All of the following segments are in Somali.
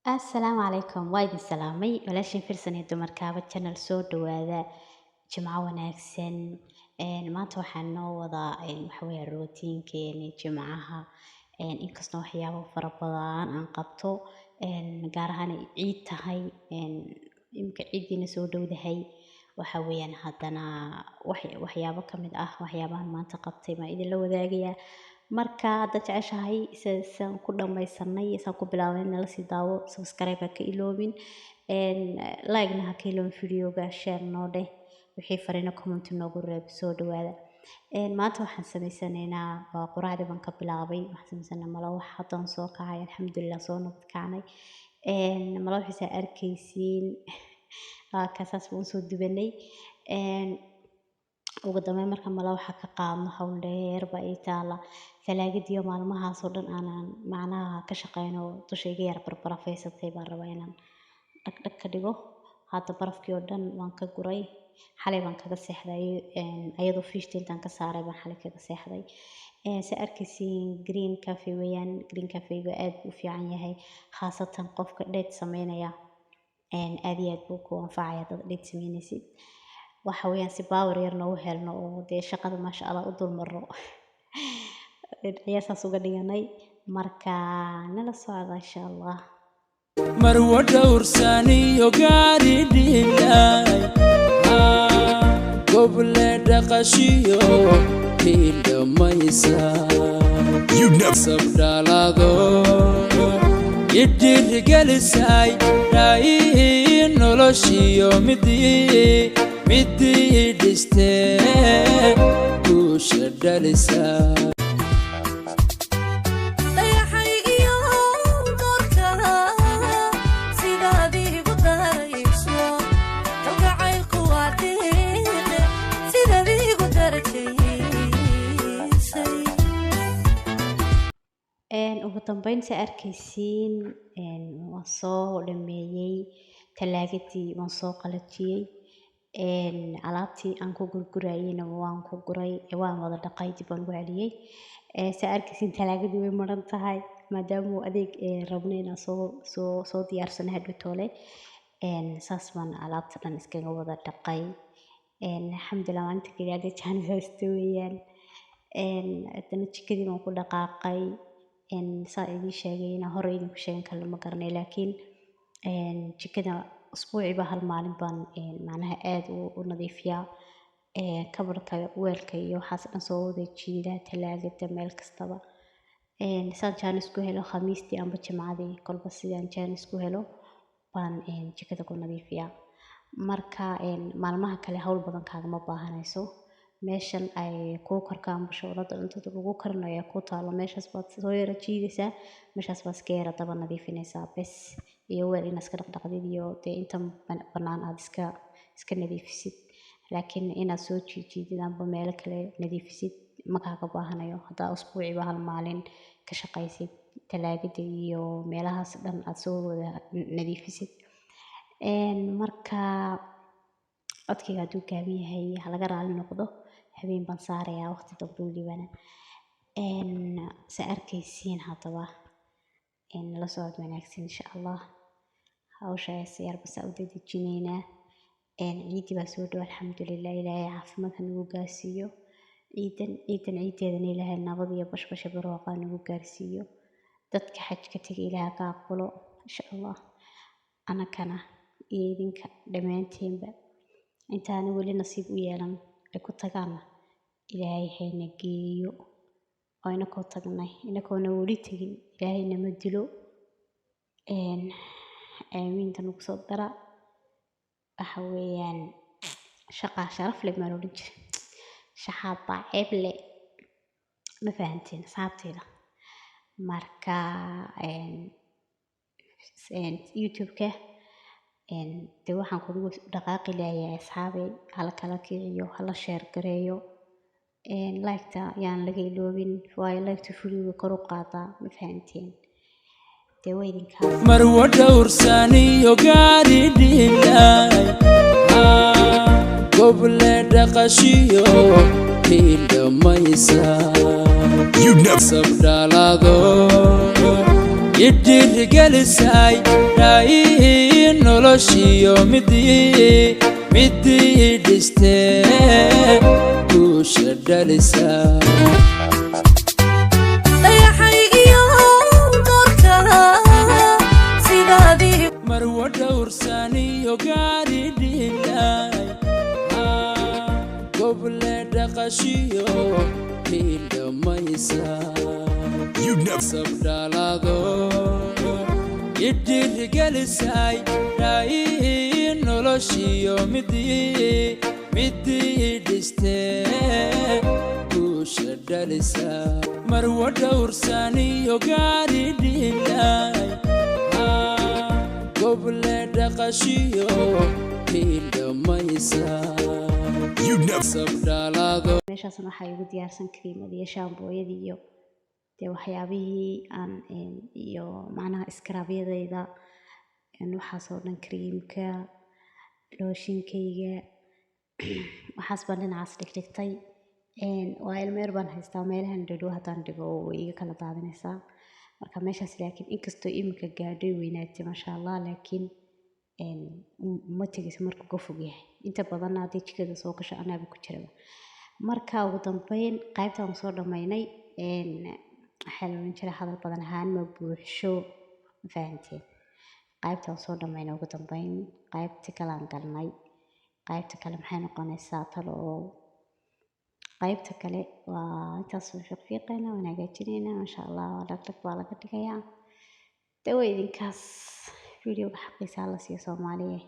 Assalaamu calaykum waa idin salaamay walaashin fiirsanay dumarkaaba channel soo dhawaada jimco wanaagsan maanta waxaan noo wadaa waxa weeye rootiinkeeni jimcaha inkastoo waxyaabo fara badan aan qabto gaar ahaan ay ciid tahay imka ciidiina soo dhowdahay waxa weeyaan haddana waxyaabo ka mid ah waxyaabahan maanta qabtay baan idinla wadaagayaa marka haddaad jeceshahay saan ku dhamaysanay saan ku bilaabay nala sii daawo subscribe ha ka iloobin like-na ha ka iloobin videoga share noo dheh wixii fariino comment noogu reeb soo dhawaada maanta waxaan sameysanaynaa waa quraacdii baan ka bilaabay waxaan sameysanaynaa malawax haddaan soo kacay alxamdulillah soo nabad kacnay malawaxiisa arkaysiin kaasaas baan soo dubanay ugu dambeyn marka malawaxa ka qaadno hawl dheer baa ii taala talaagadiyo maalmahaas oo dhan aanan macnaha ka shaqeyno dushayga yar barafeysatay baan rabaa inaan dhag ka dhigo hadda barafkii oo dhan waan ka guray xalay baan kaga seexday ayadoo fiishta intaan ka saaray baan xalay kaga seexday se arkaysiin green coffee weeyaan green coffee-ga aad buu u fiican yahay khaasatan qofka dheed sameynaya aad iyo aad buu ku anfacaya dad dheed sameynaysid waxa weeyaan si power yar noogu helno oo dee shaqada maasha Allah u dul marno ayaa saas uga dhiganay marka nala socda insha Allah marwo dhowrsaniyo gaari dhilay goble dhaqashiyo hildhamaysa sabdhalado idirgelisay dhaai noloshiyo midii dhistee guusha dhalisa ugu dambeyn se arkaysiin waan soo dhameeyey talaagadii waan soo qalajiyey alaabtii aan ku gurgurayeyna waan ku guray waan wada dhaqay dib aan ugu celiyey se arkaysiin talaagadii way maran tahay maadaama uu adeeg rabno inaan soo diyaarsano hadhow toole saas baan alaabta dhan iskaga wada dhaqay alxamdulillah maalinta keliya hadee jaanis haysta weeyaan haddana jikadii baan ku dhaqaaqay saa idiin sheegay inaan hore idinku sheegan kale ma garanay laakiin jikada usbuuciiba hal maalin baan macnaha aad u nadiifiyaa kabarka weelka iyo waxaas dhan soo wada jiidaa talaagada meel kastaba saan jaanis ku helo khamiistii amba jimcadii kolba sidaan jaanis ku helo baan jikada ku nadiifiyaa marka maalmaha kale hawl badan kaagama baahanayso meeshan ay kuu karkaan bashoolada cuntada lagu karinayo ku taalo meeshaas baad soo yara jiidaysaa meeshaas baad iska yara daba nadiifinaysaa bes iyo weel inaad iska dhaqdhaqdid iyo dee inta bannaan aad iska nadiifisid laakiin inaad soo jiidid amba meelo kale nadiifisid ma kaaga baahanayo haddaa usbuuciiba hal maalin ka shaqaysid talaagada iyo meelahaas dhan aad soo wada nadiifisid marka codkayga hadduu gaaban yahay ha laga raali noqdo habeen baan saarayaa waqti dambe welibana se arkaysiin haddaba la socod wanaagsan insha Allah hawshaas yarba saa u dedejinaynaa ciidii baa soo dhow alxamdulillah ilaahay caafimaad ha nagu gaarsiiyo ciideedana ilaahay nabad iyo bashbasha barwaaqa nagu gaarsiiyo dadka xajka tegay ilaahay ka aqbalo insha Allah anakana iyo idinka dhammaanteenba intaana weli nasiib u yeelan ay ku tagaana ilaahay hayna geeyo oo inakoo tagnay inakoona weli tegin ilaahay nama dilo aamiinta nagu soo dara waxa weeyaan shaqaa sharaf leh maan odhan jira shaxaad baa ceeb leh ma fahanteen asxaabteyda marka youtube-ka dee waxaan kugu dhaqaaqi lahayaa asxaabay hala kala kiciyo hala sheer gareeyo like-ta yaan laga iloobin waayo like-ta videoga kor u qaadaa ma fahanteen dee waa idinkaas marwo dhowrsaniyo gaari dhilay goble dhaqashiyo hildhamaysa sabdhalado idhiirgelisay raayin noloshiyo midii dhistee guusha dhalisay marwo dhowrsaniyo gaari dhilay goble dhaqashiyo hildhamaysa sabdhalado idhiirgelisay raayin noloshiyo midii dhistee guusha dhalisay marwo dhowrsaniyo gaari dhilay goble dhaqashiyo hildhamaysa sabdhalado meeshaasna waxaa igu diyaarsan kariimada iyo shaambooyada iyo dee waxyaabihii aan iyo macnaha iskaraabyadayda waxaasoo dhan kariimka looshinkayga waxaas baan dhinacaas dhigdhigtay waa ilmo yar baan haystaa meelahan dhadhow haddaan dhigo way iga kala daadinaysaa marka meeshaas laakiin inkastoo iminka gaadhay weynaatay maasha allah laakiin ma tegayso markuu ka fog yahay inta badanna haddii jikada soo gasho anaaba ku jiraba marka ugu dambeyn qaybtaan soo dhammaynay waxaa la odhan jiray hadal badan ahaan ma buuxsho ma fahanteen qaybtaan soo dhammaynay ugu dambeyn qaybta kale aan galnay qaybta kale maxay noqonaysaa talo oo qaybta kale waa intaas fiiqfiiqayna waan hagaajinayna maasha allah dhagdhag baa laga dhigayaa dawa idinkaas videoga xaqiisa la siiyo soomaaliya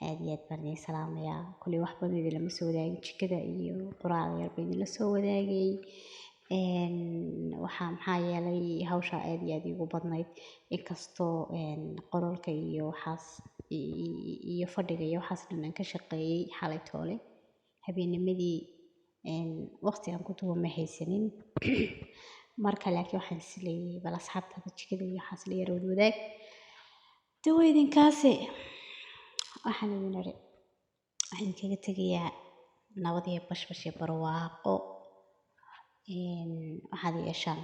aad iyo aad baan idin salaamayaa kulli wax badan idinlama soo wadaagin jikada iyo quraacda yar baan idinla soo wadaagay waxaa maxaa yeelay hawsha aad iyo aad igu badnayd inkastoo qoralka iyo waxaas iyo fadhiga iyo waxaas dhan aan ka shaqeeyey xalay toole habeennimadii waqti aan ku duwa ma haysanin marka laakiin waxaan isleeyahay bal asxaabtada jikada iyo waxaas la yar wadaag dawa idinkaasi waxaan idin iri waxaan kaga tegayaa nabad iyo bashbash iyo barwaaqo waxaad yeeshaan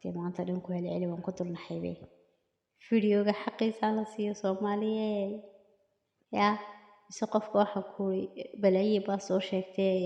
dee maanta dhan ku celceli waan ku dulnaxaybe videoga xaqiisa la siiyo soomaaliye yaa mise qofka waxa ku balaaye baa soo sheegtay